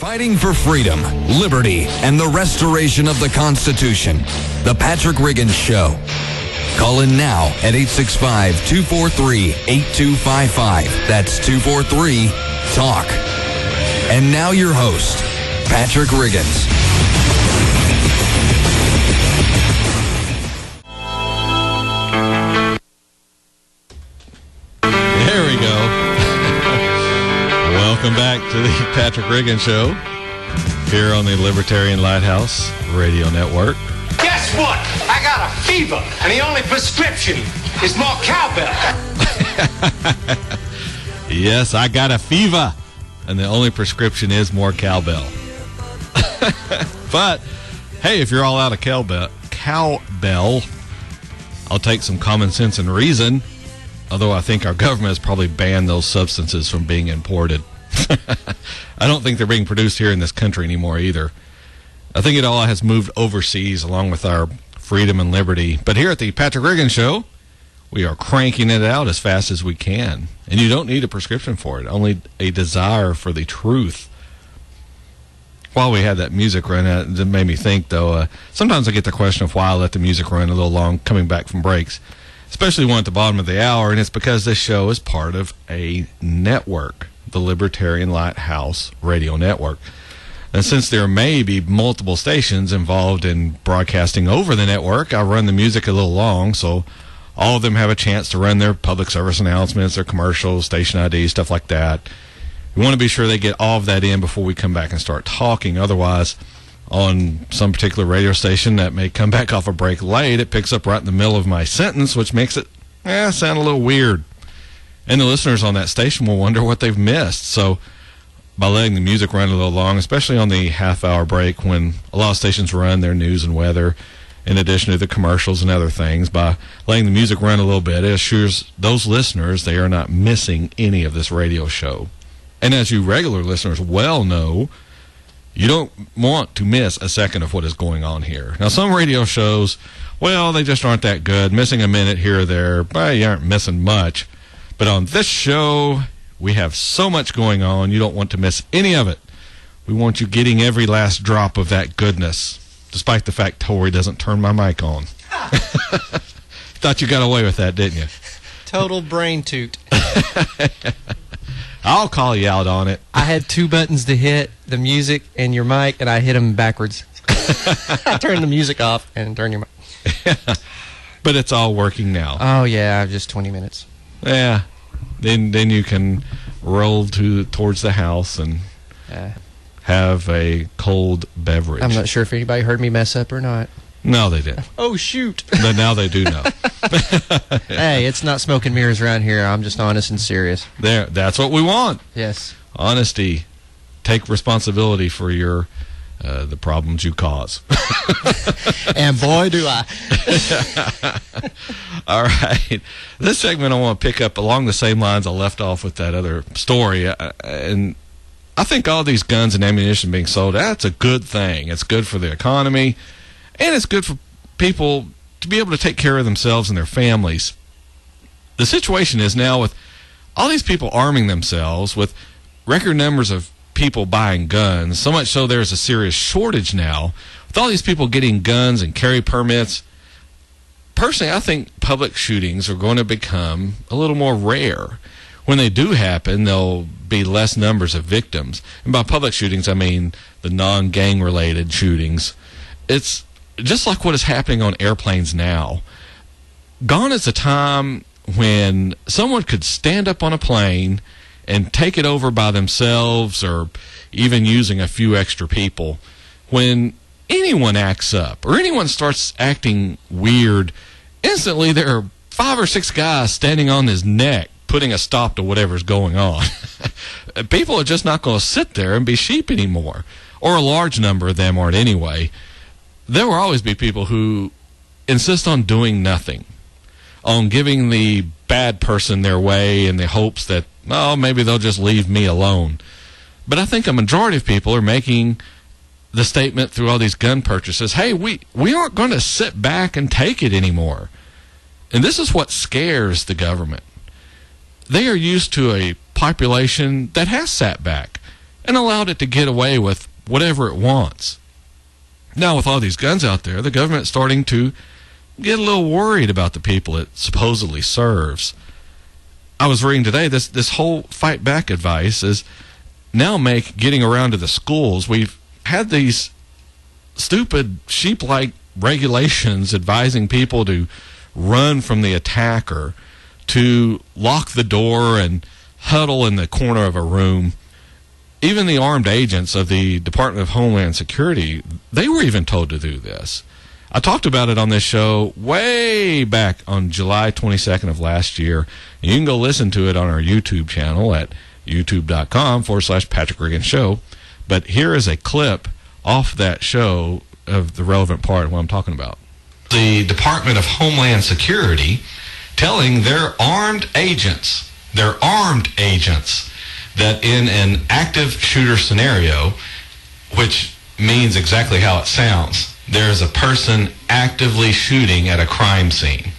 Fighting for freedom, liberty, and the restoration of the Constitution. The Patrick Riggins Show. Call in now at 865-243-8255. That's 243-TALK. And now your host, Patrick Riggins. There we go. Welcome back to the Patrick Riggins Show here on the Libertarian Lighthouse Radio Network. Guess what? I got a fever, and the only prescription is more cowbell. Yes, I got a fever, and the only prescription is more cowbell. But, hey, if you're all out of cowbell, I'll take some common sense and reason, although I think our government has probably banned those substances from being imported. I don't think they're being produced here in this country anymore either. I think it all has moved overseas along with our freedom and liberty. But here at the Patrick Riggins Show, we are cranking it out as fast as we can. And you don't need a prescription for it, only a desire for the truth. While we had that music run, it made me think, though, sometimes I get the question of why I let the music run a little long coming back from breaks, especially one at the bottom of the hour, and it's because this show is part of a network, the Libertarian Lighthouse Radio Network. And since there may be multiple stations involved in broadcasting over the network, I run the music a little long, so all of them have a chance to run their public service announcements, their commercials, station IDs, stuff like that. We want to be sure they get all of that in before we come back and start talking. Otherwise, on some particular radio station that may come back off a break late, it picks up right in the middle of my sentence, which makes it sound a little weird. And the listeners on that station will wonder what they've missed. So by letting the music run a little long, especially on the half-hour break when a lot of stations run their news and weather, in addition to the commercials and other things, by letting the music run a little bit, it assures those listeners they are not missing any of this radio show. And as you regular listeners well know, you don't want to miss a second of what is going on here. Now, some radio shows, well, they just aren't that good. Missing a minute here or there, well, you aren't missing much. But on this show, we have so much going on, you don't want to miss any of it. We want you getting every last drop of that goodness, despite the fact Tori doesn't turn my mic on. Thought you got away with that, didn't you? Total brain toot. I'll call you out on it. I had two buttons to hit, the music and your mic, and I hit them backwards. I turned the music off and turned your mic. But it's all working now. Oh, yeah, just 20 minutes. Yeah. Then you can roll towards the house and have a cold beverage. I'm not sure if anybody heard me mess up or not. No, they didn't. Oh, shoot. But now they do know. Hey, it's not smoke and mirrors around here. I'm just honest and serious. That's what we want. Yes. Honesty. Take responsibility for your the problems you cause. And boy, do I. All right. This segment I want to pick up along the same lines I left off with that other story. And I think all these guns and ammunition being sold, that's a good thing. It's good for the economy. And it's good for people to be able to take care of themselves and their families. The situation is now with all these people arming themselves with record numbers of people buying guns, so much so there's a serious shortage now. With all these people getting guns and carry permits, personally, I think public shootings are going to become a little more rare. When they do happen, there'll be less numbers of victims. And by public shootings, I mean the non-gang related shootings. It's just like what is happening on airplanes now. Gone is the time when someone could stand up on a plane and take it over by themselves or even using a few extra people. When anyone acts up or anyone starts acting weird, instantly there are 5 or 6 guys standing on his neck putting a stop to whatever's going on. People are just not going to sit there and be sheep anymore, or a large number of them aren't anyway. There will always be people who insist on doing nothing, on giving the bad person their way in the hopes that, oh, maybe they'll just leave me alone. But I think a majority of people are making the statement through all these gun purchases, hey, we aren't going to sit back and take it anymore. And this is what scares the government. They are used to a population that has sat back and allowed it to get away with whatever it wants. Now, with all these guns out there, the government's starting to get a little worried about the people it supposedly serves. I was reading today, this whole fight back advice is now make getting around to the schools. We've had these stupid sheep-like regulations advising people to run from the attacker, to lock the door and huddle in the corner of a room. Even the armed agents of the Department of Homeland Security, they were even told to do this. I talked about it on this show way back on July 22nd of last year. And you can go listen to it on our YouTube channel at youtube.com/Patrick Riggins Show. But here is a clip off that show of the relevant part of what I'm talking about. The Department of Homeland Security telling their armed agents, that in an active shooter scenario, which means exactly how it sounds, there's a person actively shooting at a crime scene.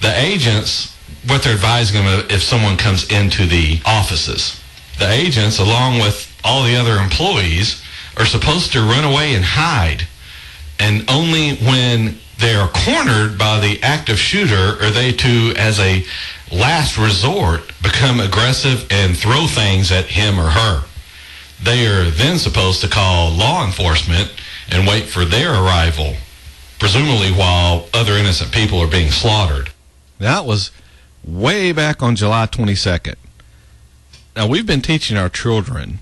The agents, what they're advising them if someone comes into the offices, the agents, along with all the other employees, are supposed to run away and hide. And only when they are cornered by the active shooter are they to, as a last resort, become aggressive and throw things at him or her. They are then supposed to call law enforcement and wait for their arrival, presumably while other innocent people are being slaughtered. That was way back on July 22nd. Now, we've been teaching our children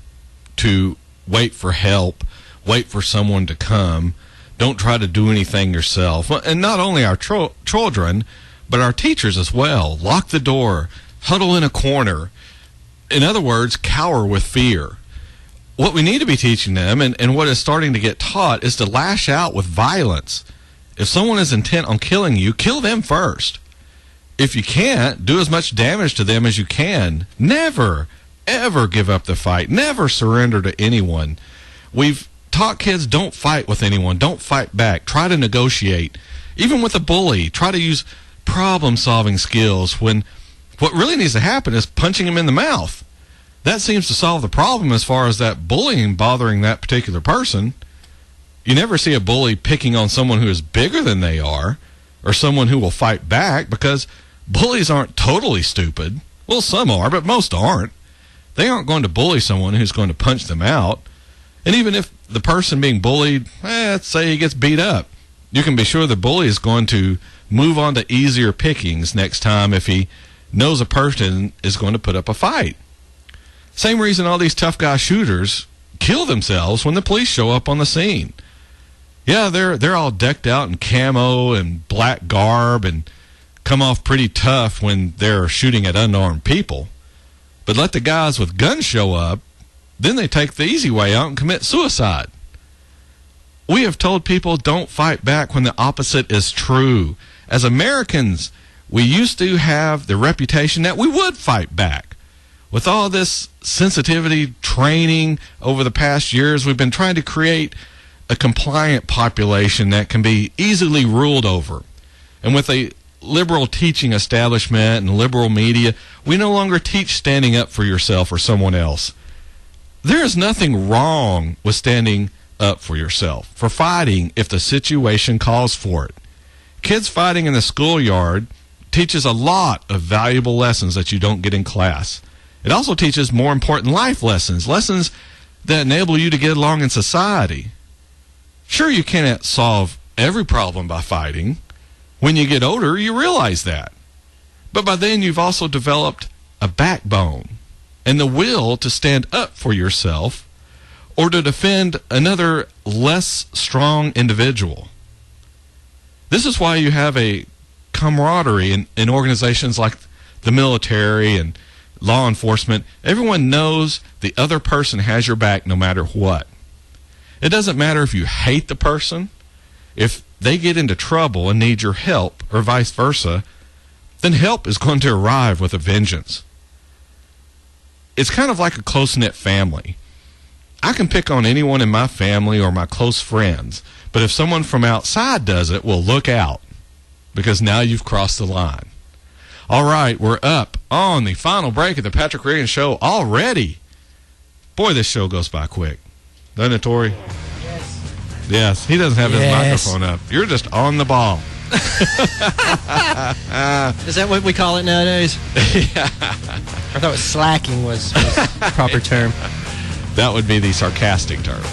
to wait for help, wait for someone to come, don't try to do anything yourself. And not only our children, but our teachers as well. Lock the door, huddle in a corner. In other words, cower with fear. What we need to be teaching them, and what is starting to get taught, is to lash out with violence. If someone is intent on killing you, kill them first. If you can't, do as much damage to them as you can. Never, ever give up the fight. Never surrender to anyone. We've taught kids, don't fight with anyone. Don't fight back. Try to negotiate. Even with a bully, try to use problem-solving skills when what really needs to happen is punching him in the mouth. That seems to solve the problem as far as that bullying bothering that particular person. You never see a bully picking on someone who is bigger than they are or someone who will fight back, because bullies aren't totally stupid. Well, some are, but most aren't. They aren't going to bully someone who's going to punch them out. And even if the person being bullied, let's say he gets beat up, you can be sure the bully is going to move on to easier pickings next time if he knows a person is going to put up a fight. Same reason all these tough guy shooters kill themselves when the police show up on the scene. Yeah, they're all decked out in camo and black garb and come off pretty tough when they're shooting at unarmed people. But let the guys with guns show up, then they take the easy way out and commit suicide. We have told people don't fight back when the opposite is true. As Americans, we used to have the reputation that we would fight back. With all this sensitivity training over the past years, we've been trying to create a compliant population that can be easily ruled over. And with a liberal teaching establishment and liberal media, we no longer teach standing up for yourself or someone else. There is nothing wrong with standing up for yourself, for fighting if the situation calls for it. Kids fighting in the schoolyard teaches a lot of valuable lessons that you don't get in class. It also teaches more important life lessons, lessons that enable you to get along in society. Sure, you can't solve every problem by fighting. When you get older, you realize that. But by then, you've also developed a backbone and the will to stand up for yourself or to defend another less strong individual. This is why you have a camaraderie in organizations like the military and law enforcement. Everyone knows the other person has your back no matter what. It doesn't matter if you hate the person. If they get into trouble and need your help, or vice versa, then help is going to arrive with a vengeance. It's kind of like a close-knit family. I can pick on anyone in my family or my close friends, but if someone from outside does it, well, look out, because now you've crossed the line. All right, we're up on the final break of the Patrick Riggins Show already. Boy, this show goes by quick. Doesn't it, Tori? Yes. He doesn't have his microphone up. You're just on the ball. Is that what we call it nowadays? Yeah. I thought slacking was the proper term. That would be the sarcastic term.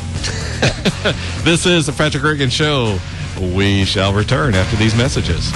This is the Patrick Riggin Show. We shall return after these messages.